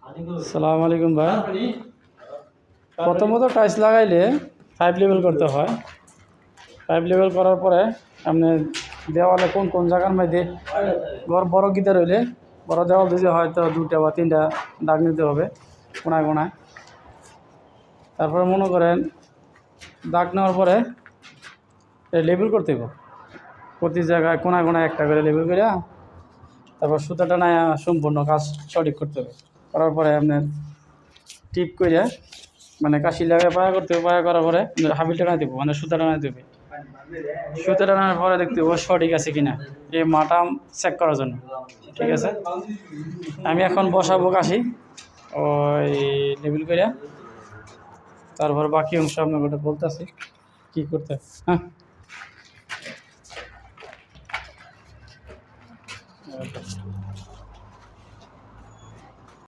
আসসালামু আলাইকুম ভাই। প্রথমত টাইলস লাগাইলে 5 লেভেল করতে হয়। 5 লেভেল করার পরে আপনি দেওয়ালে কোন কোন জায়গার মধ্যে ঘর বড় গিটার হইলে বড় দেওয়াল দিতে হয়তো 2টা বা 3টা দাগ নিতে হবে কোনায় কোনায়। তারপরে মনে করেন দাগ নেওয়ার পরে লেবেল করতে হবে, প্রতি জায়গায় কোনায় কোনায় একটা করে লেবেল করে তারপর সুতাটা না সম্পূর্ণ কাজ সঠিক করতে হবে। করার পরে আপনার টিপ করে মানে কাশি লাগায় পায়া করতে হবে। পায়া করার পরে হাবিলটা না দেবো, মানে সুতাটা না দেবে। সুতাটা নেওয়ার পরে দেখতে হবে সঠিক আছে কিনা, এই মাটা চেক করার জন্য। ঠিক আছে, আমি এখন বসাবো কাশি ওই লেবেল করে, তারপর বাকি অংশ আপনাকে ওটা বলতেছি কী করতে। হ্যাঁ